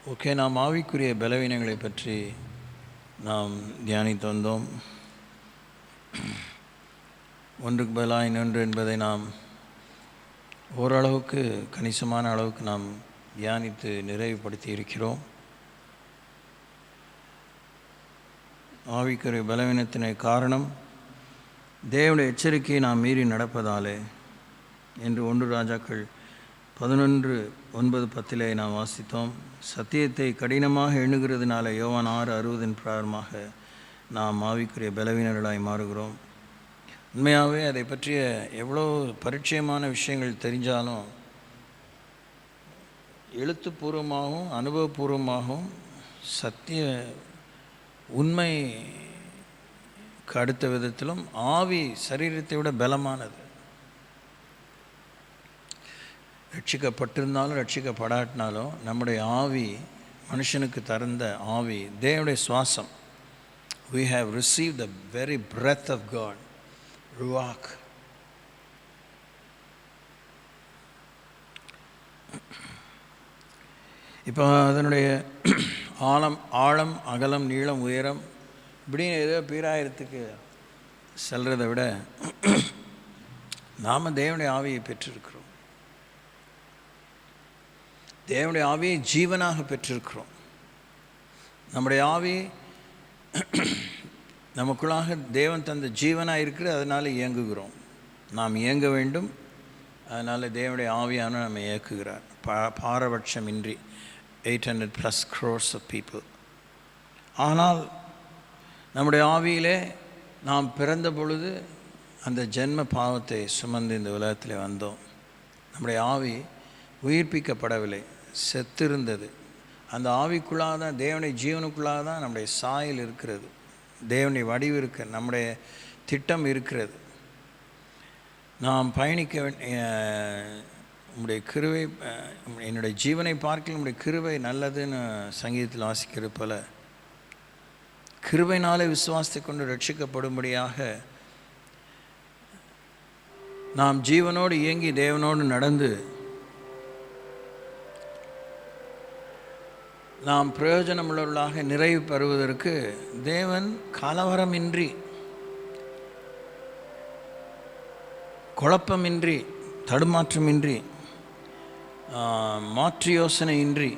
Okay, நாம் ஆவிக்குரிய பலவீனங்களை பற்றி நாம் தியானித்து வந்தோம். ஒன்றுக்கு பதிலாக இன்னொன்று என்பதை நாம் ஓரளவுக்கு கணிசமான அளவுக்கு நாம் தியானித்து நிறைவுபடுத்தி இருக்கிறோம். ஆவிக்குரிய பலவீனத்தினை காரணம் தேவனுடைய எச்சரிக்கையை நாம் மீறி நடப்பதாலே என்று 1 ராஜாக்கள் 11:9-10 நாம் வாசித்தோம். சத்தியத்தை கடினமாக எண்ணுகிறதுனால யோவான் 6:60 பிரகாரமாக நாம் ஆவிக்குரிய பலவீனர்களாய் மாறுகிறோம். உண்மையாகவே அதை பற்றிய எவ்வளோ பரிச்சயமான விஷயங்கள் தெரிஞ்சாலும் எழுத்துப்பூர்வமாகவும் அனுபவபூர்வமாகவும் சத்திய உண்மைக்கு அடுத்த விதத்திலும் ஆவி சரீரத்தை விட பலமானது. ரட்சிக்கப்பட்டிருந்தாலும் ரட்சிக்கப்படாட்டினாலும் நம்முடைய ஆவி, மனுஷனுக்கு தந்த ஆவி தேவனுடைய சுவாசம். We have received the very breath of God, ruach. இப்போ அதனுடைய ஆழம் அகலம் நீளம் உயரம் இப்படின்னு ஏதோ பீராயிரத்துக்கு செல்றதை விட நாம் தேவனுடைய ஆவியை பெற்றிருக்கிறோம். தேவனுடைய ஆவியை ஜீவனாக பெற்றிருக்கிறோம். நம்முடைய ஆவி நமக்குள்ளாக தேவன் தந்த ஜீவனாக இருக்கிற, அதனால் இயங்குகிறோம். நாம் இயங்க வேண்டும், அதனால் தேவனுடைய ஆவியான நம்ம இயக்குகிறார். பாரபட்சமின்றி 800+ crores of people. ஆனால் நம்முடைய ஆவியிலே நாம் பிறந்த பொழுது அந்த ஜென்ம பாவத்தை சுமந்து இந்த உலகத்தில் வந்தோம். நம்முடைய ஆவி உயிர்ப்பிக்கப்படவில்லை, செத்திருந்தது. அந்த ஆவிக்குள்ளாக தான், தேவனுடைய ஜீவனுக்குள்ளாக தான் நம்முடைய சாயல் இருக்கிறது, தேவனுடைய வடிவு இருக்கிற, நம்முடைய திட்டம் இருக்கிறது. நாம் பயணிக்க உம்முடைய கிருபை, என்னுடைய ஜீவனை பார்க்க உம்முடைய கிருபை நல்லதுன்னு சங்கீதத்தில் வாசிக்கிறது போல, கிருபையினாலே விசுவாசத்தை கொண்டு ரட்சிக்கப்படும்படியாக நாம் ஜீவனோடு இயங்கி தேவனோடு நடந்து நாம் பிரயோஜனமுள்ளவர்களாக நிறைவு பெறுவதற்கு தேவன் கலவரமின்றி, குழப்பமின்றி, தடுமாற்றமின்றி, மாற்று யோசனையின்றி,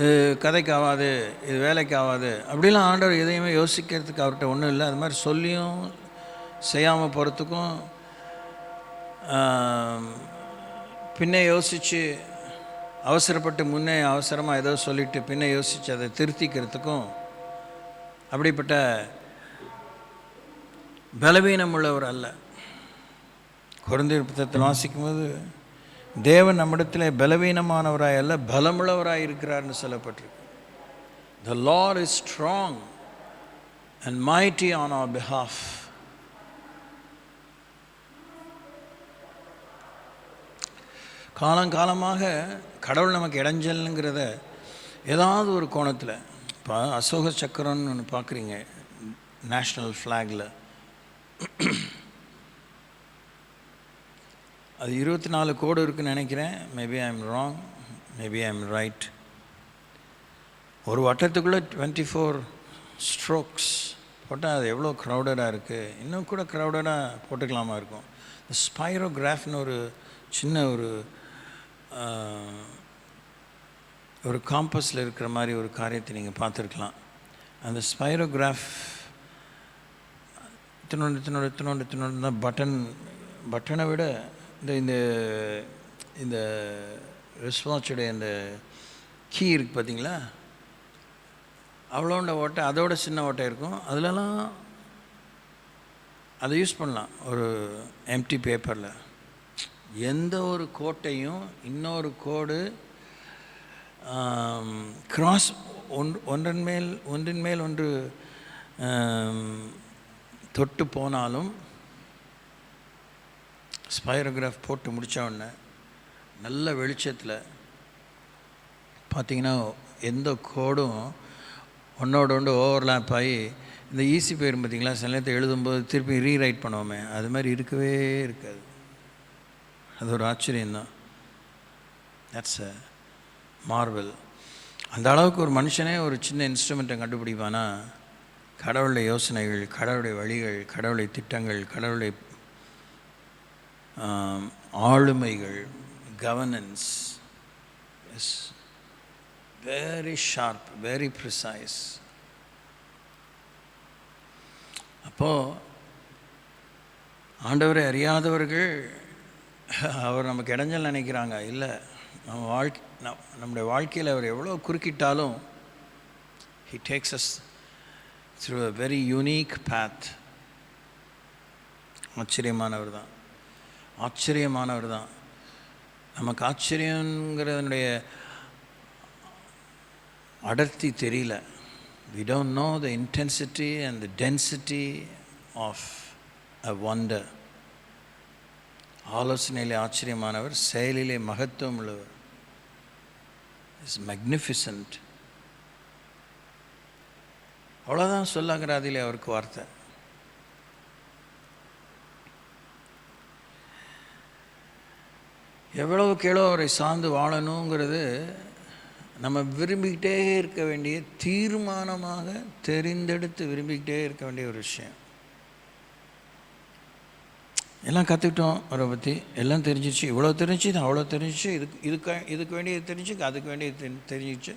இது கதைக்கு ஆகாது, இது வேலைக்கு ஆகாது அப்படிலாம் ஆண்டவர் எதையுமே யோசிக்கிறதுக்கு அவர்கிட்ட ஒன்றும் இல்லை. அது மாதிரி சொல்லியும் செய்யாமல் போகிறதுக்கும், பின்னே யோசித்து அவசரப்பட்டு முன்னே அவசரமாக ஏதோ சொல்லிவிட்டு பின்னே யோசித்து அதை திருத்திக்கிறதுக்கும் அப்படிப்பட்ட பலவீனம் உள்ளவர் அல்ல. கொரிந்தியர் புத்தகத்தில் வாசிக்கும்போது தேவன் நம்மிடத்தில் பலவீனமானவராய் அல்ல, பலமுள்ளவராய் இருக்கிறார்னு சொல்லப்பட்டிருக்கு. The Lord is strong and mighty on our behalf. காலங்காலமாக கடவுள் நமக்கு இடைஞ்சல்ங்கிறத ஏதாவது ஒரு கோணத்தில், இப்போ அசோக சக்கரம்னு ஒன்று பார்க்குறீங்க நேஷ்னல் ஃப்ளாகில், அது 24 கோடு இருக்குதுன்னு நினைக்கிறேன். Maybe I am wrong, maybe I am right. ஒரு வட்டத்துக்குள்ளே 24 ஸ்ட்ரோக்ஸ் போட்டால் அது எவ்வளோ க்ரௌடடாக இருக்குது. இன்னும் கூட க்ரௌடடாக போட்டுக்கலாமா இருக்கும். இந்த ஸ்பைரோகிராஃப்னு ஒரு சின்ன ஒரு காம்பஸில் இருக்கிற மாதிரி ஒரு காரியத்தை நீங்கள் பார்த்துருக்கலாம். அந்த ஸ்பைரோகிராஃப் இத்தினோண்டு தான் பட்டனை விட இந்த இந்த ரிஸ்வாட்சுடைய இந்த கீ இருக்குது பார்த்தீங்களா, அவ்வளோண்ட ஓட்டை, அதோட சின்ன ஓட்டை இருக்கும். அதிலலாம் அதை யூஸ் பண்ணலாம். ஒரு எம்டி பேப்பரில் எந்த ஒரு கோட்டையும் இன்னொரு கோடு கிராஸ் ஒன்றின் மேல் ஒன்று தொட்டு போனாலும் ஸ்பைரோகிராஃப் போட்டு முடித்த உடனே நல்ல வெளிச்சத்தில் பார்த்திங்கன்னா எந்த கோடும் ஒன்றோட ஒன்று ஓவர்லேப் ஆகி இந்த ஈஸி போயிடும் பார்த்திங்களா. சில நேரத்தை எழுதும்போது திருப்பி ரீரைட் பண்ணுவோமே, அது மாதிரி இருக்கவே இருக்காது. அது ஒரு ஆச்சரியந்தான். That's a Marvel. அந்த அளவுக்கு ஒரு மனுஷனே ஒரு சின்ன இன்ஸ்ட்ருமெண்ட்டை கண்டுபிடிப்பானா, கடவுளுடைய யோசனைகள், கடவுளுடைய வழிகள், கடவுளுடைய திட்டங்கள், கடவுளுடைய ஆளுமைகள், governance is very sharp, very precise. அப்போது ஆண்டவரை அறியாதவர்கள் அவர் நமக்கு இடைஞ்சல் நினைக்கிறாங்க. இல்லை, நம்முடைய வாழ்க்கையில் அவர் எவ்வளோ குறுக்கிட்டாலும் he takes us through a very unique path. ஆச்சரியமானவர் தான், ஆச்சரியமானவர் தான். நமக்கு ஆச்சரியங்கிறதனுடைய அடர்த்தி தெரியல. We don't know the intensity and the density of a wonder. ஆலோசனையிலே ஆச்சரியமானவர், செயலிலே மகத்துவம் உள்ளவர். Is magnificent. அவ்வளோதான் சொல்லாங்கிறாதிலே அவருக்கு வார்த்தை. எவ்வளவுக்கு எவ்வளோ அவரை சார்ந்து வாழணுங்கிறது நம்ம விரும்பிக்கிட்டே இருக்க வேண்டிய, தீர்மானமாக தெரிந்தெடுத்து விரும்பிக்கிட்டே இருக்க வேண்டிய ஒரு விஷயம். எல்லாம் கற்றுக்கிட்டோம் அவரை பற்றி, எல்லாம் தெரிஞ்சிச்சு, இவ்வளோ தெரிஞ்சு, இது அவ்வளோ தெரிஞ்சிச்சு, இதுக்கு வேண்டியது தெரிஞ்சு, அதுக்கு வேண்டியது தெரிஞ்சிச்சு,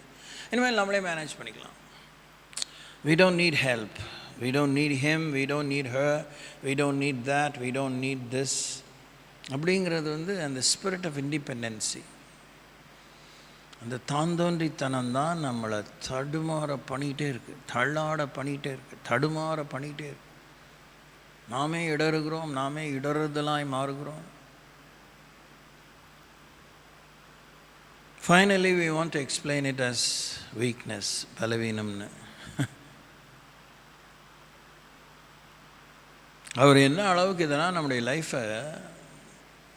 இனிமேல் நம்மளே மேனேஜ் பண்ணிக்கலாம். We don't need help. We don't need him. We don't need her. We don't need that. We don't need this. அப்படிங்கிறது அந்த ஸ்பிரிட் ஆஃப் இண்டிபெண்டன்சி, அந்த தாந்தோன்றித்தனம் தான் நம்மளை தடுமாற பண்ணிகிட்டே இருக்குது, தள்ளாட பண்ணிகிட்டே இருக்குது, தடுமாற பண்ணிகிட்டே இருக்கு. நாமே இடறுகிறோம், நாமே இடறுதலாய் மாறுகிறோம். Finally we want to explain it as weakness, பலவீனம்னு. அவர் என்ன அளவுக்கு இதெல்லாம் நம்முடைய லைஃப்பை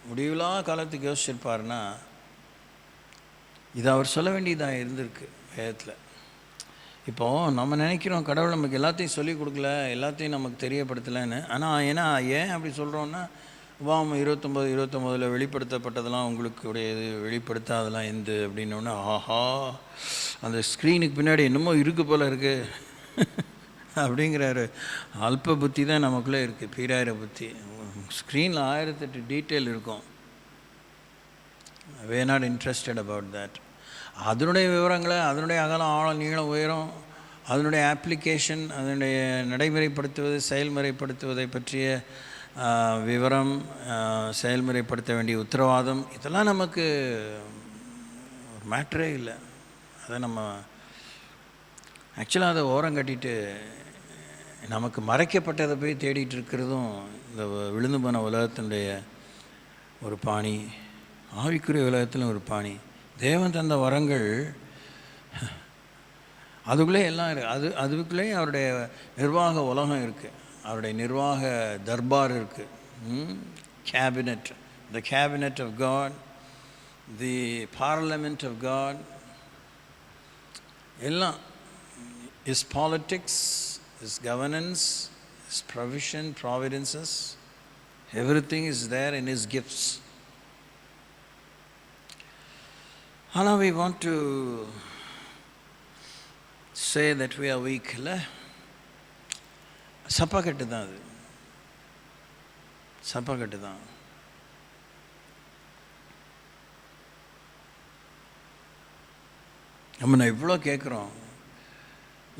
முடிவில்லா காலத்துக்கு யோசிச்சிருப்பாருன்னா, இது அவர் சொல்ல வேண்டியதாக இருந்திருக்கு வேதத்தில். இப்போது நம்ம நினைக்கிறோம் கடவுள் நமக்கு எல்லாத்தையும் சொல்லிக் கொடுக்கல, எல்லாத்தையும் நமக்கு தெரியப்படுத்தலைன்னு. ஆனால் ஏன் அப்படி சொல்கிறோன்னா, உபாகமம் 29 வெளிப்படுத்தப்பட்டதெல்லாம் உங்களுக்கு உடையது, வெளிப்படுத்தாதெல்லாம் எந்த அப்படின்னோடனே, ஆஹா அந்த ஸ்க்ரீனுக்கு பின்னாடி என்னமோ இருக்குது போல் இருக்குது அப்படிங்கிறாரு. அல்ப புத்தி தான் நமக்குள்ளே இருக்குது, பீராயிர புத்தி. ஸ்க்ரீனில் 1008 டீட்டெயில் இருக்கும். we are not interested about that. அதனுடைய விவரங்களை, அதனுடைய அகலம், ஆழம், நீளம், உயரம், அதனுடைய ஆப்ளிகேஷன், அதனுடைய நடைமுறைப்படுத்துவது, செயல்முறைப்படுத்துவதை பற்றிய விவரம், செயல்முறைப்படுத்த வேண்டிய உத்தரவாதம், இதெல்லாம் நமக்கு ஒரு மேட்ரே இல்லை. அதை நம்ம ஆக்சுவலாக அதை ஓரம் கட்டிட்டு நமக்கு மறைக்கப்பட்டதை போய் தேடிட்டு இருக்கிறதும் இந்த விழுந்து போன உலகத்தினுடைய ஒரு பாணி, ஆவிக்குரிய உலகத்தில் ஒரு பாணி. தேவன் தந்த வரங்கள் அதுக்குள்ளே எல்லாம் இருக்குது. அதுக்குள்ளேயே அவருடைய நிர்வாக உலகம் இருக்குது, அவருடைய நிர்வாக தர்பார் இருக்குது. Cabinet, the cabinet of God, the parliament of God, எல்லாம். Is politics, is governance, is provision, providences, everything is there in his gifts. Now we want to say that we are weak. இல்லை, சப்பாக்கட்டு தான் அது, சப்பாக்கட்டு தான். நம்ம நான் இவ்வளோ கேட்குறோம்.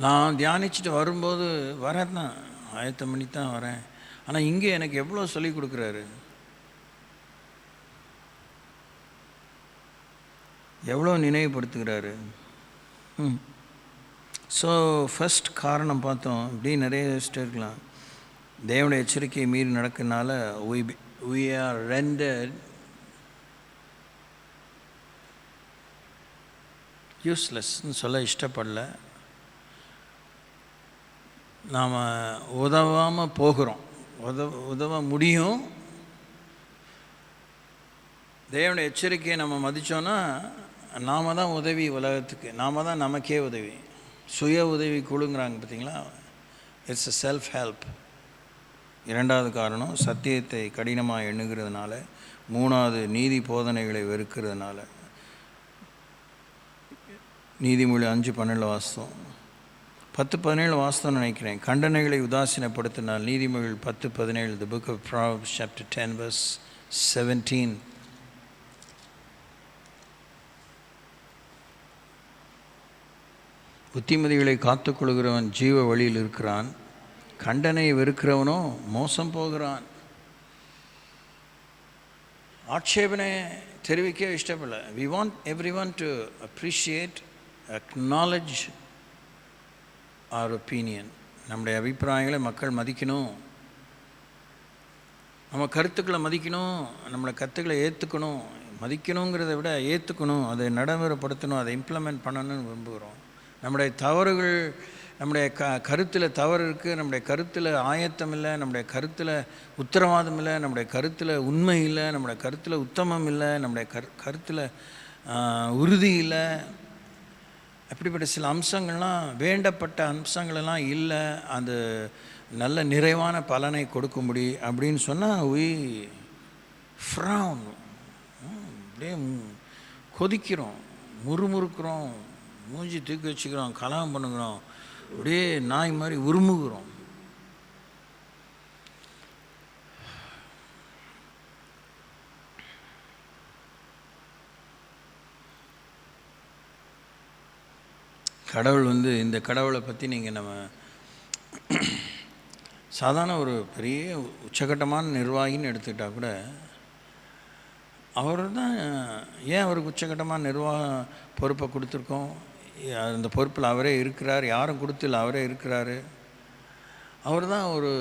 நான் தியானிச்சுட்டு வரும்போது வரேன் தான், ஆயத்தம் பண்ணி தான் வரேன். ஆனால் இங்கே எனக்கு எவ்வளோ சொல்லிக் கொடுக்குறாரு, எவ்வளோ நினைவுபடுத்துகிறாரு. ஸோ ஃபஸ்ட் காரணம் பார்த்தோம். இப்படி நிறைய யோசிச்சுட்டு இருக்கலாம். தேவனுடைய எச்சரிக்கையை மீறி நடக்கிறதுனால we are rendered யூஸ்லெஸ்ன்னு சொல்ல இஷ்டப்படல. நாம் உதவாமல் போகிறோம், உதவ முடியும். தேவனுடைய எச்சரிக்கையை நம்ம மதித்தோன்னா நாம் தான் உதவி உலகத்துக்கு, நாம் தான் நமக்கே உதவி. சுய உதவி குழுங்கிறாங்க பார்த்தீங்களா, இட்ஸ் அ செல்ஃப் ஹெல்ப். இரண்டாவது காரணம் சத்தியத்தை கடினமாக எண்ணுகிறதுனால. மூணாவது நீதி போதனைகளை வெறுக்கிறதுனால. நீதிமொழி 5:12 வாஸ்தவம், 10:17 வாஸ்தவம் நினைக்கிறேன். கண்டனைகளை உதாசீனப்படுத்தினால். நீதிமொழிகள் 10:17. The book of Proverbs chapter 10 verse 17. புத்திமதிகளை காத்துக்கொள்கிறவன் ஜீவ வழியில் இருக்கிறான், கண்டனையை வெறுக்கிறவனோ மோசம் போகிறான். ஆட்சேபனை தெரிவிக்க இஷ்டப்படல. We want everyone to appreciate, acknowledge our opinion. நம்முடைய அபிப்பிராயங்களை மக்கள் மதிக்கணும், நம்ம கருத்துக்களை மதிக்கணும், நம்மளை கருத்துக்களை ஏற்றுக்கணும். மதிக்கணுங்கிறத விட ஏற்றுக்கணும், அதை நடைமுறைப்படுத்தணும், அதை இம்ப்ளிமெண்ட் பண்ணணும்னு விரும்புகிறோம். நம்முடைய தவறுகள், நம்முடைய கருத்தில் தவறு இருக்குது, நம்முடைய கருத்தில் ஆயத்தம் இல்லை, நம்முடைய கருத்தில் உத்தரவாதம் இல்லை, நம்முடைய கருத்தில் உண்மை இல்லை, நம்முடைய கருத்தில் உத்தமம் இல்லை, நம்முடைய கருத்தில் உறுதி இல்லை. அப்படிப்பட்ட சில அம்சங்கள்லாம், வேண்டப்பட்ட அம்சங்களெல்லாம் இல்லை, அது நல்ல நிறைவான பலனை கொடுக்கும்படி அப்படின்னு சொன்னால் we frown, அப்படியே கொதிக்கிறோம், முறுமுறுக்கிறோம், மூஞ்சி தூக்கி வச்சுக்கிறோம், கலகம் பண்ணுகிறோம், அப்படியே நாய் மாதிரி உருமுகிறோம். கடவுள் இந்த கடவுளை பற்றி நீங்கள் நம்ம சாதாரண ஒரு பெரிய உச்சகட்டமான நிர்வாகின்னு எடுத்துக்கிட்டால் கூட, அவர் தான் ஏன் அவருக்கு உச்சகட்டமான நிர்வாக பொறுப்பை கொடுத்துருக்கோம்? அந்த பொறுப்பில் அவரே இருக்கிறார், யாரும் கொடுத்துல அவரே இருக்கிறாரு. அவர் தான் ஒரு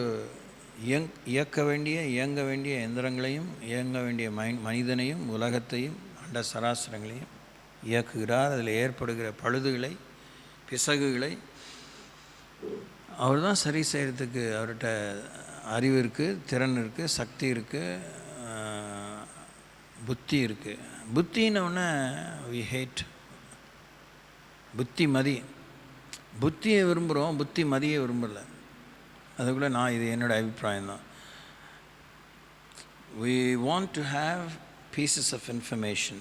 இயங்க வேண்டிய எந்திரங்களையும், இயங்க வேண்டிய மனிதனையும், உலகத்தையும், அண்ட சராசரங்களையும் இயக்குகிறார். அதில் ஏற்படுகிற பழுதுகளை, பிசகுகளை அவர் தான் சரி செய்கிறதுக்கு அவர்கிட்ட அறிவு இருக்குது, திறன் இருக்குது, சக்தி இருக்குது, புத்தி இருக்குது. புத்தின்னொன்னே வி ஹேட் புத்திமதி. புத்தியை விரும்புகிறோம், புத்தி மதியை விரும்பலை. அதுக்குள்ளே இது என்னோடய அபிப்பிராயம்தான். we want to have pieces of information,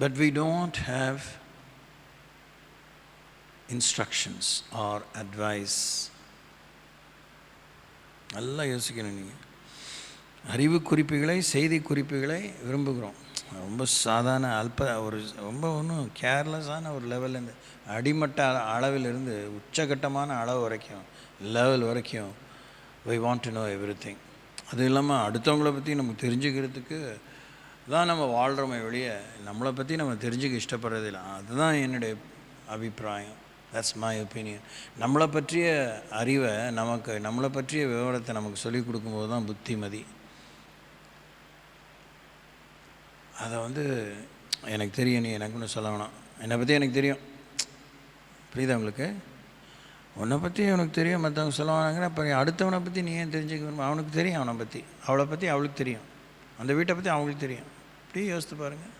but we don't have instructions or advice. நல்லா யோசிக்கணும். நீங்கள் அறிவு குறிப்புகளை, செய்தி குறிப்புகளை விரும்புகிறோம். ரொம்ப சாதாரண ரொம்ப ஒன்றும் கேர்லெஸ்ஸான ஒரு லெவல்லேருந்து, அடிமட்ட அளவிலிருந்து உச்சகட்டமான அளவு வரைக்கும், லெவல் வரைக்கும் we want to know everything. அது இல்லாமல் அடுத்தவங்கள பற்றி நம்ம தெரிஞ்சுக்கிறதுக்கு தான் நம்ம வாழ்கிறோமே வெளியே, நம்மளை பற்றி நம்ம தெரிஞ்சுக்க இஷ்டப்படுறதில்லை. அதுதான் என்னுடைய அபிப்பிராயம். That's my opinion. நம்மளை பற்றிய அறிவை, நம்மளை பற்றிய விவரத்தை நமக்கு சொல்லிக் கொடுக்கும்போது தான் புத்திமதி. அதை எனக்கு தெரியும், நீ எனக்கு ஒன்று சொல்ல வேணாம், என்னை பற்றி எனக்கு தெரியும், புரியுதா உங்களுக்கு? உன்னை பற்றி உனக்கு தெரியும், மற்றவங்க சொல்ல வேணாங்கிற. அப்போ அடுத்தவனை பற்றி நீ ஏன் தெரிஞ்சுக்க விரும்ப? அவனுக்கு தெரியும் அவனை பற்றி, அவளை பற்றி அவளுக்கு தெரியும், அந்த வீட்டை பற்றி அவங்களுக்கு தெரியும். இப்படி யோசித்து பாருங்கள்.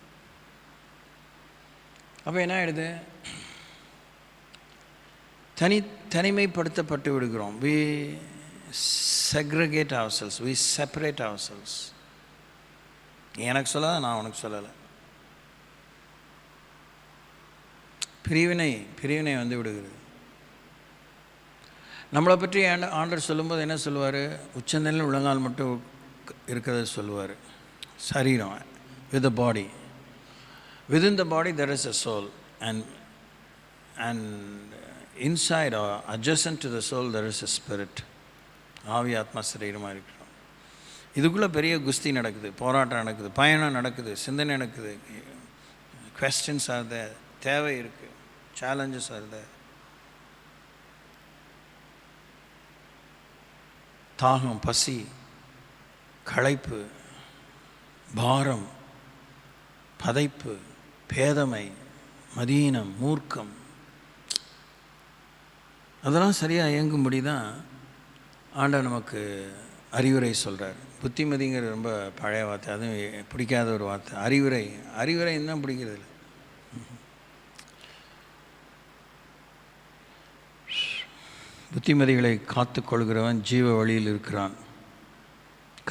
அப்போ என்ன ஆகிடுது? தனிமைப்படுத்தப்பட்டு விடுகிறோம். we segregate ourselves, we separate ourselves. எனக்கு சொல்லலை, நான் உனக்கு சொல்லலை. பிரிவினை விடுகிறது. நம்மளை பற்றி ஆண்டவர் சொல்லும்போது என்ன சொல்லுவார்? உச்சந்தலையில் உள்ளங்கால் மட்டும் இருக்கிறத சொல்லுவார். சரீரம், with the body, within the body there is a soul, and inside or adjacent to the soul there is a spirit. ஆவி, ஆத்மா, சரீரமாக இருக்கிறோம். இதுக்குள்ளே பெரிய குஸ்தி நடக்குது, போராட்டம் நடக்குது, பயணம் நடக்குது, சிந்தனை நடக்குது. questions are there, தேவை இருக்குது, challenges are there. தாகம், பசி, களைப்பு, பாரம், பதைப்பு, பேதமை, மதீனம், மூர்க்கம், அதெல்லாம் சரியாக இயங்கும்படி தான் ஆண்டவர் நமக்கு அறிவுரை சொல்கிறார். புத்திமதிங்கிறது ரொம்ப பழைய வார்த்தை, அதுவும் பிடிக்காத ஒரு வார்த்தை. அறிவுரை தான் பிடிக்கிறது இல்லை. புத்திமதிகளை காத்து கொள்கிறவன் ஜீவ வழியில் இருக்கிறான்,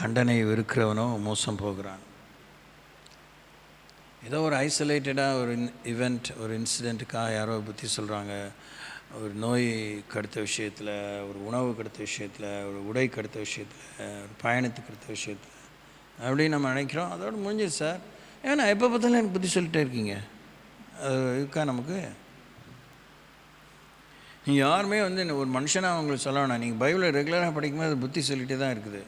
கண்டனை வெறுக்கிறவனோ மோசம் போகிறான். ஏதோ ஒரு ஐசோலேட்டடாக ஒரு இவெண்ட், ஒரு இன்சிடெண்ட்டுக்காக யாரோ புத்தி சொல்கிறாங்க. ஒரு நோய் கடுத்த விஷயத்தில், ஒரு உணவு கடுத்த விஷயத்தில், ஒரு உடை கடுத்த விஷயத்தில், ஒரு பயணத்துக்கு அடுத்த விஷயத்தில் அப்படின்னு நம்ம நினைக்கிறோம். அதோடு முடிஞ்சிது சார். ஏன்னா எப்போ பார்த்தாலும் எனக்கு புத்தி சொல்லிட்டே இருக்கீங்க, அது இருக்கா நமக்கு? நீங்கள் யாருமே ஒரு மனுஷனாக அவங்களுக்கு சொல்ல வேணாம். நீங்கள் பைபிளை ரெகுலராக படிக்கும்போது அது புத்தி சொல்லிகிட்டே தான் இருக்குது.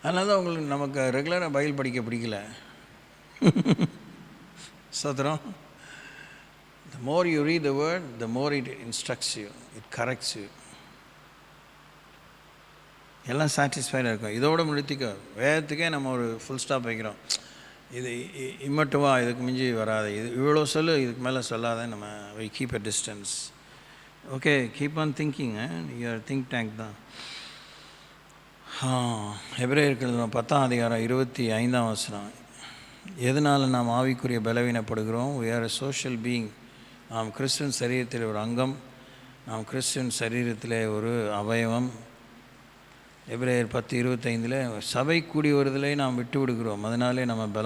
அதனால தான் உங்களுக்கு நமக்கு ரெகுலராக பைபிள் படிக்க பிடிக்கல. சோத்திரம். The more you read the word, the more it instructs you, it corrects you. எல்லாம் சாட்டிஸ்ஃபைடாக இருக்கும். இதோடு முடித்திக்கோ. வேதத்துக்கே நம்ம ஒரு ஃபுல் ஸ்டாப் வைக்கிறோம். இது இம்மட்டுவா, இதுக்கு மிஞ்சி வராது, இது இவ்வளோ சொல்லு, இதுக்கு மேலே சொல்லாத, நம்ம we keep a distance. Okay, keep on thinking. Your think tank தான். எபிரேயர்கள் 10ஆம் அதிகாரம் 25ஆம் வசனம். எதனால் நாம் ஆவிக்குரிய பலவீனப்படுகிறோம்? we are a social being. நாம் கிறிஸ்துவின் சரீரத்தில் ஒரு அங்கம், நாம் கிறிஸ்துவின் சரீரத்தில் ஒரு அவயவம். எபிரேயர் 10:25 சபை கூடி வருதலை நாம் விட்டு விடுகிறோம், அதனாலே நம்ம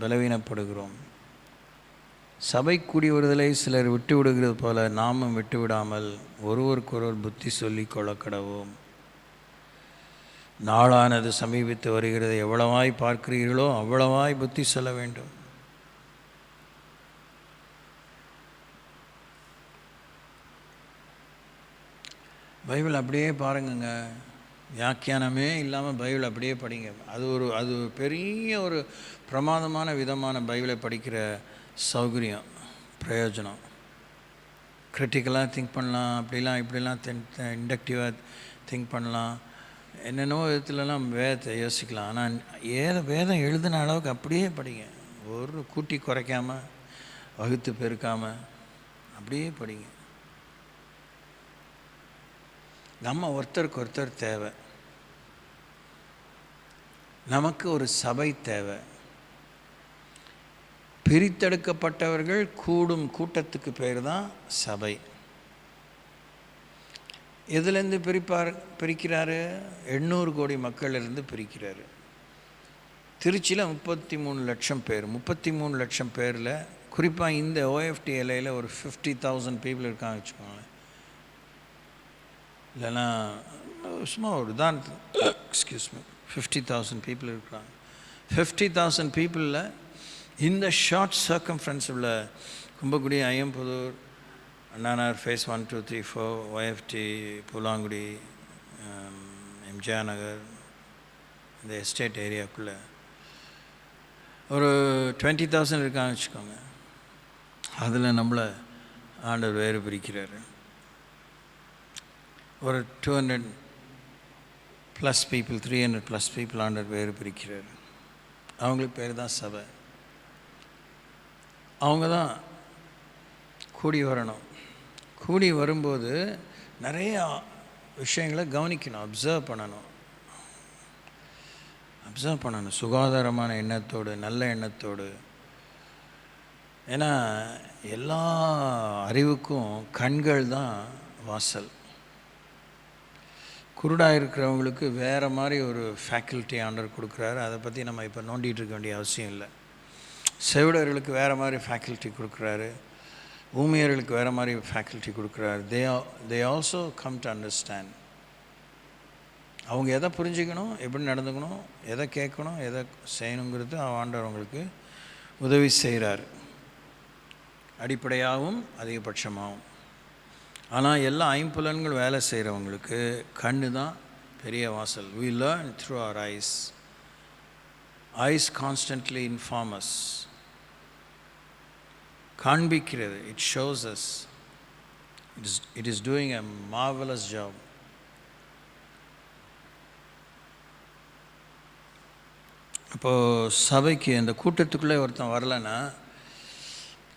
பலவீனப்படுகிறோம். சபை கூடி வருதலை சிலர் விட்டு விடுகிறது போல நாமும் விட்டு விடாமல் ஒருவருக்கொருவர் புத்தி சொல்லி கொள்ளக்கடவோம். நாளானது சமீபித்து வருகிறது, எவ்வளவாய் பார்க்கிறீர்களோ அவ்வளவாய் புத்தி சொல்ல வேண்டும். பைபிள் அப்படியே பாருங்கங்க, வியாக்கியானமே இல்லாமல் பைபிள் அப்படியே படிங்க. அது பெரிய ஒரு பிரமாதமான விதமான பைபிளை படிக்கிற சௌகரியம், பிரயோஜனம். கிரிட்டிக்கலாக திங்க் பண்ணலாம், இப்படிலாம் இண்டக்டிவாக திங்க் பண்ணலாம், என்னென்னோ விதத்துலலாம் வேதத்தை யோசிக்கலாம். ஆனால் வேதம் எழுதின அளவுக்கு அப்படியே படிங்க, ஒரு கூட்டி குறைக்காமல் வகுத்து பெருக்காமல் அப்படியே படிங்க. நம்ம ஒருத்தருக்கு ஒருத்தர் தேவை, நமக்கு ஒரு சபை தேவை. பிரித்தெடுக்கப்பட்டவர்கள் கூடும் கூட்டத்துக்கு பேர் தான் சபை. எதுலேருந்து பிரிக்கிறாரு? 800 கோடி மக்களிலிருந்து பிரிக்கிறாரு. திருச்சியில் 33 லட்சம் பேர். 33 லட்சம் பேரில் குறிப்பாக இந்த OFT எல்லையில் ஒரு 50,000 பீப்புள் இருக்காங்க வச்சுக்கோங்களேன். இல்லைன்னா சும்மா ஒரு தான், எக்ஸ்கியூஸ் மீ, 50,000 பீப்புள் இருக்கிறாங்க. 50,000 பீப்புளில் இந்த ஷார்ட் சர்க்கம்ஃபரன்ஸ் உள்ள கும்பக்குடி, ஐயம்புதூர், அண்ணாநகர், ஃபேஸ் 1, 2, 3, 4, OFT, பூலாங்குடி, எம்ஜிஆர் நகர், இந்த எஸ்டேட் ஏரியாவுக்குள்ளே ஒரு 20,000 இருக்காங்க வச்சுக்கோங்க. அதில் நம்மளை ஆண்டவர் வேறு பிரிக்கிறாரு. ஒரு 200+ பீப்புள், 300+ பீப்புள் ஆண்டவர் வேறு பிரிக்கிறார். அவங்களுக்கு பேர் தான் சபை. அவங்க தான் கூடி வரணும். கூடி வரும்போது நிறைய விஷயங்களை கவனிக்கணும், அப்சர்வ் பண்ணணும் சுகாதாரமான எண்ணத்தோடு, நல்ல எண்ணத்தோடு. ஏன்னா எல்லா அறிவுக்கும் கண்கள் தான் வாசல். குருடாக இருக்கிறவங்களுக்கு வேறு மாதிரி ஒரு ஃபேக்கல்ட்டி ஆண்டவர் கொடுக்குறாரு. அதை பற்றி நம்ம இப்போ நோண்டிகிட்டு இருக்க வேண்டிய அவசியம் இல்லை. செவிடர்களுக்கு வேறு மாதிரி ஃபேக்கல்ட்டி கொடுக்குறாரு, ஊமையர்களுக்கு வேறு மாதிரி ஃபேக்கல்ட்டி கொடுக்குறாரு. They also come to understand. அவங்க எதை புரிஞ்சுக்கணும், எப்படி நடந்துக்கணும், எதை கேட்கணும், எதை செய்யணுங்கிறது ஆண்டவர் அவங்களுக்கு உதவி செய்கிறார், அடிப்படையாகவும் அதிகபட்சமாகவும். ஆனால் எல்லா ஐம்புலன்கள் வேலை செய்கிறவங்களுக்கு கண்ணு தான் பெரிய வாசல். we learn through our eyes constantly inform us. காண்பிக்கிறது, it shows us, it is doing a marvelous job. அப்போது சபைக்கு அந்த கூட்டத்துக்குள்ளே ஒருத்தன் வரலைன்னா,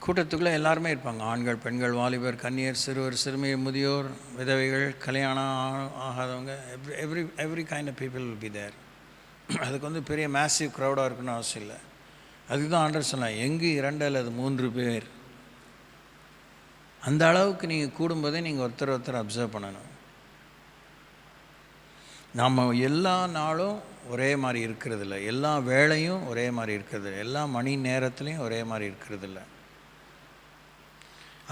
கூட்டத்துக்குள்ளே எல்லாருமே இருப்பாங்க. ஆண்கள், பெண்கள், வாலிபர், கன்னியர், சிறுவர், சிறுமி, முதியோர், விதவைகள், கல்யாணம் ஆகாதவங்க, every kind of people will be there. அதுக்கு பெரிய மேசிவ் க்ரௌடாக இருக்குன்னு அவசியம் இல்லை. அதுக்கு தான் ஆண்டவர் சொன்னான், எங்கு 2 அல்லது 3 பேர். அந்த அளவுக்கு நீங்கள் கூடும்போதே நீங்கள் ஒருத்தர் அப்சர்வ் பண்ணணும். நாம் எல்லா நாளும் ஒரே மாதிரி இருக்கிறதில்ல, எல்லா வேளையும் ஒரே மாதிரி இருக்கிறதில்ல, எல்லா மணி நேரத்துலையும் ஒரே மாதிரி இருக்கிறதில்ல.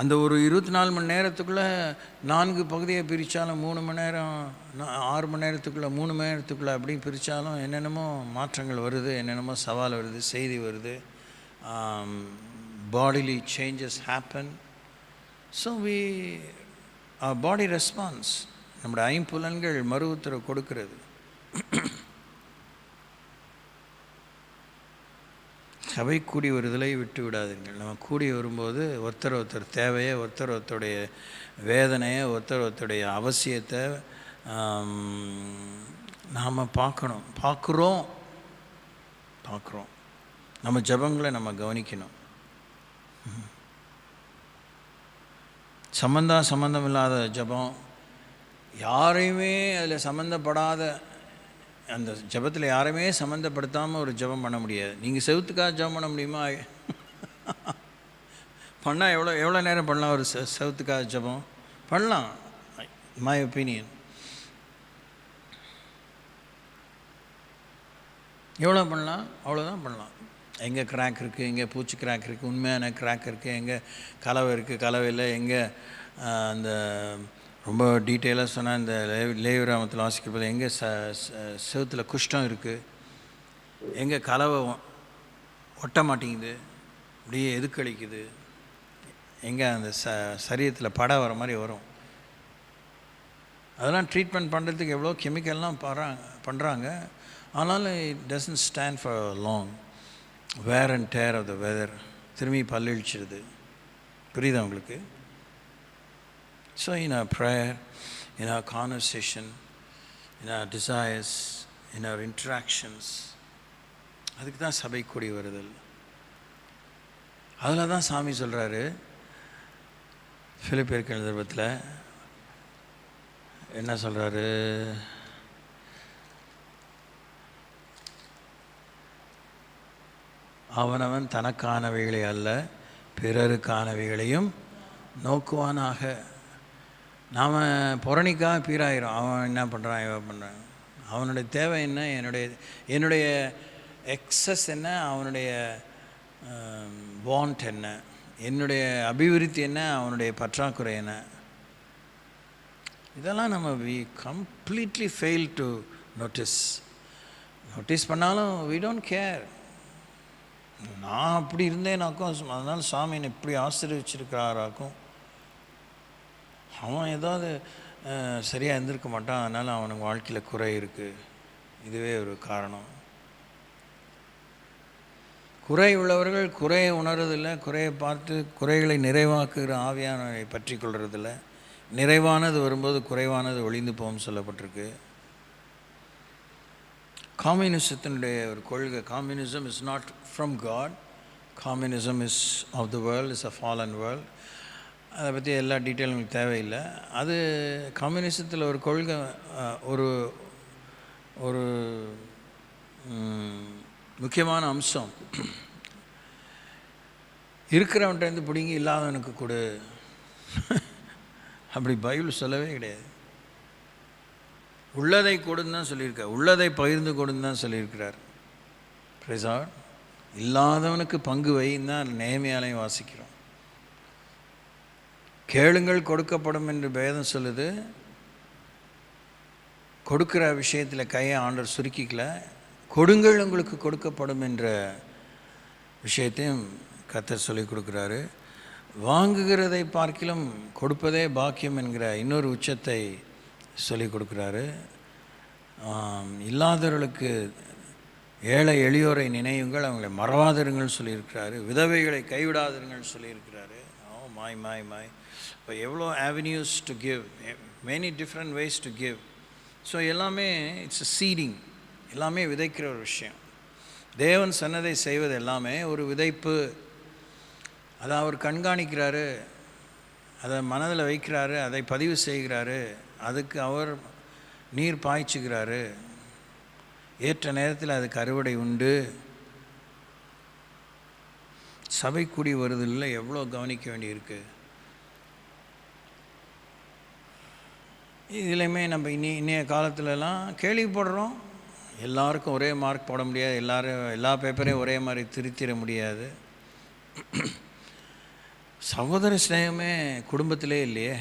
அந்த ஒரு 24 மணி நேரத்துக்குள்ளே 4 பகுதியை பிரித்தாலும் 3 மணி நேரம், 6 மணி நேரத்துக்குள்ளே 3 மணி நேரத்துக்குள்ளே அப்படி பிரித்தாலும் என்னென்னமோ மாற்றங்கள் வருது, என்னென்னமோ சவால் வருது, செய்தி வருது, bodily changes happen. So our body responds. நம்முடைய ஐம்புலன்கள் மறு உத்தரவு கொடுக்கிறது. சபை கூடி வருதலை விட்டு விடாதீர்கள். நம்ம கூடி வரும்போது ஒருத்தர் தேவையை, ஒருத்தருடைய வேதனையை, ஒருத்தருடைய அவசியத்தை நாம் பார்க்குறோம். நம்ம ஜபங்களை நம்ம கவனிக்கணும். சம்பந்தம் இல்லாத ஜபம், யாரையுமே அதில் சம்மந்தப்படாத அந்த ஜபத்தில் யாரையுமே சம்மந்தப்படுத்தாமல் ஒரு ஜபம் பண்ண முடியாது. நீங்கள் செவுத்துக்காக ஜபம் பண்ண முடியுமா? பண்ணால் எவ்வளோ நேரம் பண்ணலாம்? ஒரு செவுத்துக்காக ஜபம் பண்ணலாம், மை ஒப்பீனியன். எவ்வளோ பண்ணலாம்? அவ்வளோதான் பண்ணலாம். எங்கே கிராக் இருக்குது, எங்கே பூச்சி கிராக் இருக்குது, உண்மையான கிராக் இருக்குது, எங்கே கலவை இருக்குது, கலவை இல்லை, எங்கே அந்த ரொம்ப டீட்டெயிலாக சொன்னால் இந்த லேவிராமத்தில் வாசிக்கிறப்போது எங்கே செவுத்தில் குஷ்டம் இருக்குது, எங்கே கலவை ஒட்ட மாட்டேங்குது, அப்படியே எதுக்களிக்குது, எங்கே அந்த சரீரத்தில் படை வர மாதிரி வரும், அதெல்லாம் ட்ரீட்மெண்ட் பண்ணுறதுக்கு எவ்வளோ கெமிக்கல்லாம் பண்ணுறாங்க. ஆனாலும் it doesn't stand for long. Wear and tear of the weather, திரும்பி பல்லிழிச்சிடுது. புரியுதா உங்களுக்கு? So in our prayer, in our conversation, in our desires, in our interactions, அதுக்கு தான் சபை கூடி வருதல். அதில் தான் சாமி சொல்கிறாரு பிலிப்பியர் நிருபத்தில் என்ன சொல்கிறாரு? அவனவன் தனக்கானவைகளை அல்ல பிறருக்கானவைகளையும் நோக்குவானாக. நாம் புறணிக்காக பீராயிரும். அவன் என்ன பண்ணுறான், இவன் பண்ணுறான், அவனுடைய தேவை என்ன, என்னுடைய எக்ஸஸ் என்ன, அவனுடைய வாண்ட் என்ன, என்னுடைய அபிவிருத்தி என்ன, அவனுடைய பற்றாக்குறை என்ன, இதெல்லாம் நம்ம we completely fail to notice பண்ணாலும் வி டோன்ட் கேர். நான் அப்படி இருந்தேனாக்கும், அதனால் சாமி என்னை இப்படி ஆசீர்வச்சிருக்கிறாராக்கும், அவன் ஏதாவது சரியாக இருந்திருக்க மாட்டான், அதனால் அவனுக்கு வாழ்க்கையில் குறை இருக்குது, இதுவே ஒரு காரணம். குறை உள்ளவர்கள் குறையை உணர்றதில்லை, குறையை பார்த்து குறைகளை நிறைவாக்குகிற ஆவியானவரை பற்றி கொள்றதில்லை. நிறைவானது வரும்போது குறைவானது ஒளிந்து போகும் சொல்லப்பட்டிருக்கு. காம்யூனிசத்தினுடைய ஒரு கொள்கை, communism is not from God, communism is of the world, is a fallen world. அதை பற்றி எல்லா டீட்டெயிலும் உங்களுக்கு தேவையில்லை. அது கம்யூனிசத்தில் ஒரு கொள்கை, ஒரு ஒரு முக்கியமான அம்சம், இருக்கிறவன்கிட்டருந்து பிடிங்கி இல்லாதவனுக்கு கொடு. அப்படி பைபிள் சொல்லவே கிடையாது. உள்ளதை கொடுன்னு தான் சொல்லியிருக்கார், உள்ளதை பகிர்ந்து கொடுன்னு தான் சொல்லியிருக்கிறார். பிரைசாட். இல்லாதவனுக்கு பங்கு வைன்னு தான் நேர்மையாலையும் வாசிக்கிறோம். கேளுங்கள் கொடுக்கப்படும் என்று வேதம் சொல்லுது. கொடுக்குற விஷயத்தில் கையை ஆண்டவர் சுருக்கிக்கல. கொடுங்கள் உங்களுக்கு கொடுக்கப்படும் என்ற விஷயத்தையும் கர்த்தர் சொல்லிக் கொடுக்குறாரு. வாங்குகிறதை பார்க்கிலும் கொடுப்பதே பாக்கியம் என்கிற இன்னொரு உச்சத்தை சொல்லிக் கொடுக்குறாரு. இல்லாதவர்களுக்கு, ஏழை எளியோரை நினையுங்கள், அவங்களை மறவாதிருங்கள் சொல்லியிருக்கிறாரு. விதவைகளை கைவிடாதிருங்கள் சொல்லியிருக்கிறாரு. மாய் இப்போ எவ்வளோ avenues to give, many different ways to give. So எல்லாமே இட்ஸ் சீடிங், எல்லாமே விதைக்கிற ஒரு விஷயம். தேவன் சொன்னதை செய்வது எல்லாமே ஒரு விதைப்பு. அதை அவர் கண்காணிக்கிறாரு, அதை மனதில் வைக்கிறாரு, அதை பதிவு செய்கிறாரு, அதுக்கு அவர் நீர் பாய்ச்சுகிறாரு. ஏற்ற நேரத்தில் அதுக்கு அறுவடை உண்டு. சபை கூடி வருதில்லை எவ்வளோ கவனிக்க வேண்டியிருக்கு. இதுலையுமே நம்ம இன்னைய காலத்துலலாம் கேள்விப்படுறோம், எல்லாருக்கும் ஒரே மார்க் போட முடியாது, எல்லா பேப்பரையும் ஒரே மாதிரி திருத்திட முடியாது. சகோதர ஸ்நேகமே குடும்பத்திலே இல்லையே.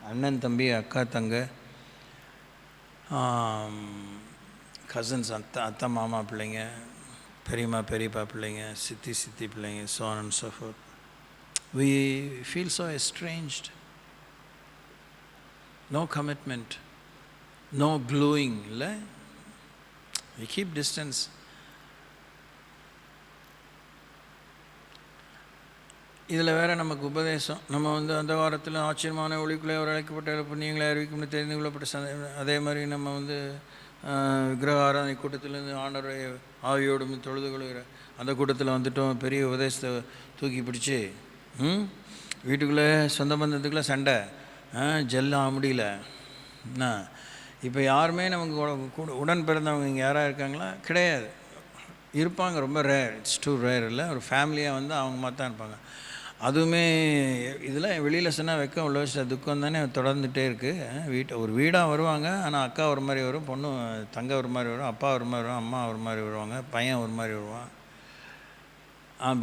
அண்ணன் தம்பி, அக்கா தங்க, கசின்ஸ், அத்தை மாமா பிள்ளைங்க, பெரியம்மா பெரியப்பா பிள்ளைங்க, சித்தி பிள்ளைங்க, so on and so forth. We feel so estranged. No commitment, no gluing, இல்லை? We keep distance. இதில் வேறு நமக்கு உபதேசம். நம்ம அந்த வாரத்தில் ஆச்சரியமான ஒளிக்குள்ளே அவர் அழைக்கப்பட்ட புண்ணியங்களை அறிவிக்கும்னு தெரிந்து கொள்ளப்பட்ட அதே மாதிரி நம்ம விக்கிரக ஆராதனை கூட்டத்திலேருந்து ஆண்டவரை ஆவியோடும் தொழுது கொள்கிற அந்த கூட்டத்தில் வந்துட்டோம். பெரிய உபதேசத்தை தூக்கி பிடிச்சி வீட்டுக்குள்ளே சொந்த பந்தத்துக்குள்ளே சண்டை, ஜெல்லாம் முடியல. இப்போ யாருமே நமக்கு உடன் பிறந்தவங்க இங்கே யாராக இருக்காங்களா? கிடையாது. இருப்பாங்க, ரொம்ப ரேர், இட்ஸ் டூ ரேர். இல்லை, ஒரு ஃபேமிலியாக அவங்க மாதிரி தான் இருப்பாங்க. அதுவுமே இதில் வெளியில் சொன்னால் வெக்கம் உள்ள விஷயம் துக்கம் தானே தொடர்ந்துகிட்டே இருக்குது. ஒரு வீடாக வருவாங்க, ஆனால் அக்கா ஒரு மாதிரி வரும், பொண்ணு தங்க ஒரு மாதிரி வரும், அப்பா ஒரு மாதிரி வரும், அம்மா ஒரு மாதிரி வருவாங்க, பையன் ஒரு மாதிரி வருவான்,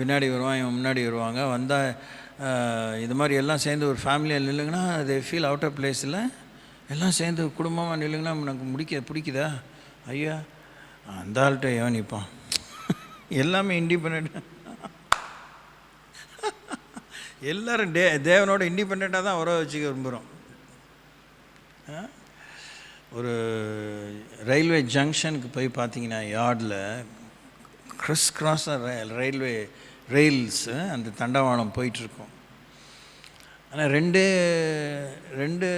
பின்னாடி வருவான், இவன் முன்னாடி வருவாங்க. வந்தால் இது மாதிரி எல்லாம் சேர்ந்து ஒரு ஃபேமிலியாக நில்லுங்கன்னா அது ஃபீல் அவுட் ஆஃப் பிளேஸில். எல்லாம் சேர்ந்து குடும்பமாக நில்லுங்கன்னா எனக்கு பிடிக்குதா? ஐயா அந்த ஆள்கிட்ட ஏன் நிற்பான்? எல்லாமே இண்டிபெண்ட். எல்லோரும் தேவனோட இண்டிபெண்ட்டாக தான் உறவை வச்சுக்க விரும்புகிறோம். ஒரு ரயில்வே ஜங்ஷனுக்கு போய் பார்த்தீங்கன்னா யார்டில் கிராஸாக ரெயில்ஸு அந்த தண்டவாளம் போயிட்டுருக்கோம். ஆனால் ரெண்டு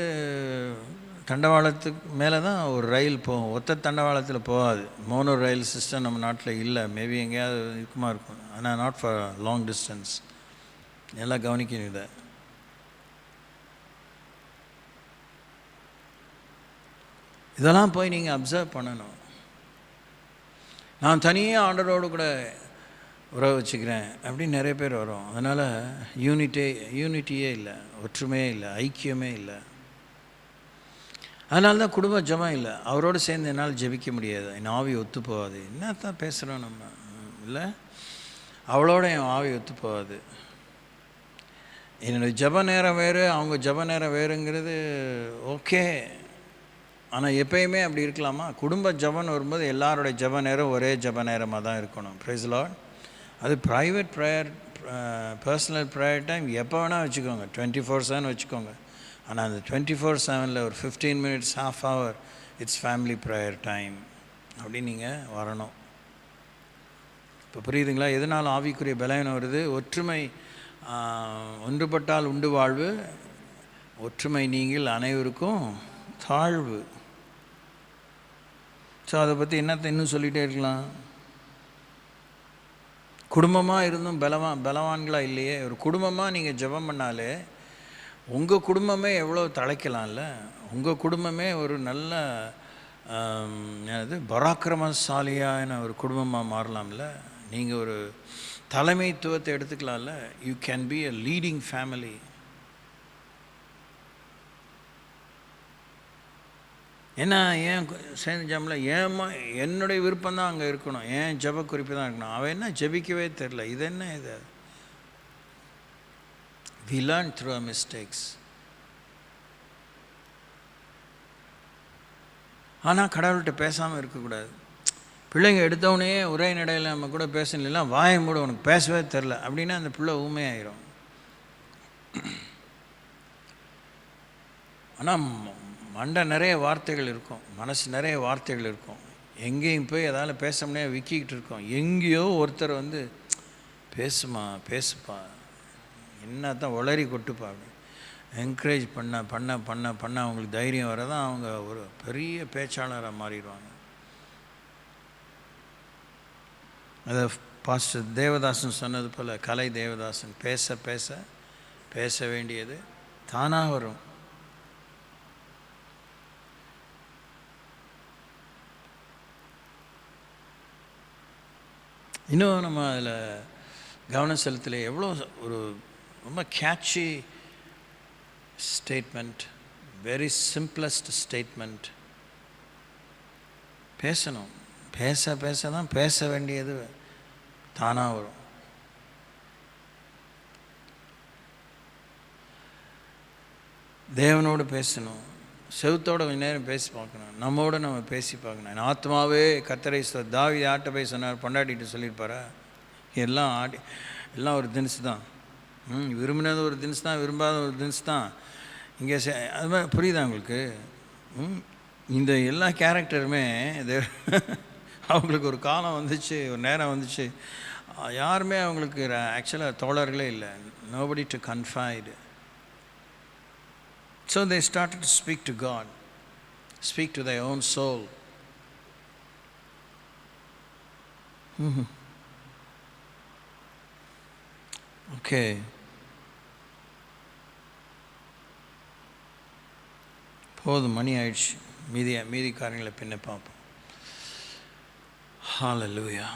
தண்டவாளத்துக்கு மேலே தான் ஒரு ரயில் போகும். ஒத்த தண்டவாளத்தில் போகாது. மோனோ ரயில் சிஸ்டம் நம்ம நாட்டில் இல்லை. மேபி எங்கேயாவது இருக்குமா இருக்கும், ஆனால் நாட் ஃபார் லாங் டிஸ்டன்ஸ். எல்லாம் கவனிக்கணும் இதை. இதெல்லாம் போய் நீங்கள் அப்சர்வ் பண்ணணும். நான் தனியாக ஆண்டரோடு கூட உறவு வச்சுக்கிறேன் அப்படின்னு நிறைய பேர் வரும். அதனால் யூனிட்டியே இல்லை, ஒற்றுமையே இல்லை, ஐக்கியமே இல்லை. அதனால தான் குடும்ப ஜெபம் இல்லை. அவரோடு சேர்ந்து என்னால் ஜெபிக்க முடியாது, என் ஆவி ஒத்து போகாது. என்னத்தான் பேசுகிறோம் நம்ம, இல்லை? அவளோட என் ஆவி ஒத்து போகாது. என்னுடைய ஜெப நேரம் வேறு, அவங்க ஜெப நேரம் வேறுங்கிறது ஓகே. ஆனால் எப்பயுமே அப்படி இருக்கலாமா? குடும்ப ஜெபம்னு வரும்போது எல்லாருடைய ஜெப நேரம் ஒரே ஜெப நேரமாக தான் இருக்கணும். Praise Lord. அது private prayer, personal prayer time எப்போ வேணால் வச்சுக்கோங்க, 24/7 வச்சுக்கோங்க. ஆனால் அந்த 24/7 ஒரு 15 minutes, half hour it's family prayer time அப்படின்னு நீங்கள் வரணும். இப்போ புரியுதுங்களா? எதனால் ஆவிக்குரிய பலவீனம் வருது? ஒற்றுமை. ஒன்றுபட்டால் உண்டு வாழ்வு, ஒற்றுமை நீங்கள் அனைவருக்கும் தாழ்வு. ஸோ அதை பற்றி என்னத்தை இன்னும் சொல்லிகிட்டே இருக்கலாம். குடும்பமாக இருந்தும் பலவான்களாக இல்லையே. ஒரு குடும்பமாக நீங்கள் ஜெபம் பண்ணாலே உங்கள் குடும்பமே எவ்வளோ தழைக்கலாம்ல. உங்கள் குடும்பமே ஒரு நல்ல பராக்கிரமசாலியான ஒரு குடும்பமாக மாறலாம்ல. நீங்கள் ஒரு தலைமைத்துவத்தை எடுத்துக்கலாம்ல. You can be a leading family. ஏன்னா ஏன் செஞ்சாமல என்னுடைய விருப்பம் தான் அங்கே இருக்கணும், ஏன் ஜெப குறிப்பு தான் இருக்கணும். அவன் என்ன ஜெபிக்கவே தெரில, இது என்ன இது? We learn through our mistakes. ஆனால் கடவுள்கிட்ட பேசாமல் இருக்கக்கூடாது. பிள்ளைங்க எடுத்தவொடனே ஒரே நடையில் நம்ம கூட பேசலாம், வாயை மூட உனக்கு பேசவே தெரில அப்படின்னா அந்த பிள்ளை ஊமையாயிரும். ஆனால் மண்டை நிறைய வார்த்தைகள் இருக்கும், மனசு நிறைய வார்த்தைகள் இருக்கும். எங்கேயும் போய் அதால் பேச முடியாது விக்கிக்கிட்டு இருக்கோம். எங்கேயோ ஒருத்தர் பேசுமா பேசுப்பா, என்ன தான் உளறி கொட்டுப்பா அப்படி என்கரேஜ் பண்ண அவங்களுக்கு தைரியம் வரதான் அவங்க ஒரு பெரிய பேச்சாளராக மாறிடுவாங்க. அதை பாஸ்டர் தேவதாசன் சொன்னது போல், கலை தேவதாசன், பேச பேச பேச வேண்டியது தானாக வரும். இன்னும் நம்ம அதில் கவனம் செலுத்தல. எவ்வளோ ஒரு ரொம்ப catchy statement, very simplest statement. பேசணும். பேச பேச தான் பேச வேண்டியது தானாக வரும். தேவனோடு பேசணும். செவுத்தோடு கொஞ்ச நேரம் பேசி பார்க்கணும். நம்மோடு நம்ம பேசி பார்க்கணும். என் ஆத்மாவே கர்த்தரை தாவீது ஆட்ட போய் சொன்னார், பொண்டாட்டிகிட்ட சொல்லியிருப்பாரா? எல்லாம் ஒரு தினசு தான். விரும்பினது ஒரு தினசு தான், விரும்பாத ஒரு தினசு தான். இங்கே அது மாதிரி புரியுதா உங்களுக்கு? இந்த எல்லா கேரக்டருமே அவங்களுக்கு ஒரு காலம் வந்துச்சு, ஒரு நேரம் வந்துச்சு, யாருமே அவங்களுக்கு ஆக்சுவலாக தோழர்களே இல்லை. Nobody to confide. So they started to speak to God, speak to their own soul. Okay. போதும், மணி ஆயிடுச்சு. மீதி காரியங்களை பின்ன பார்ப்போம். Hallelujah.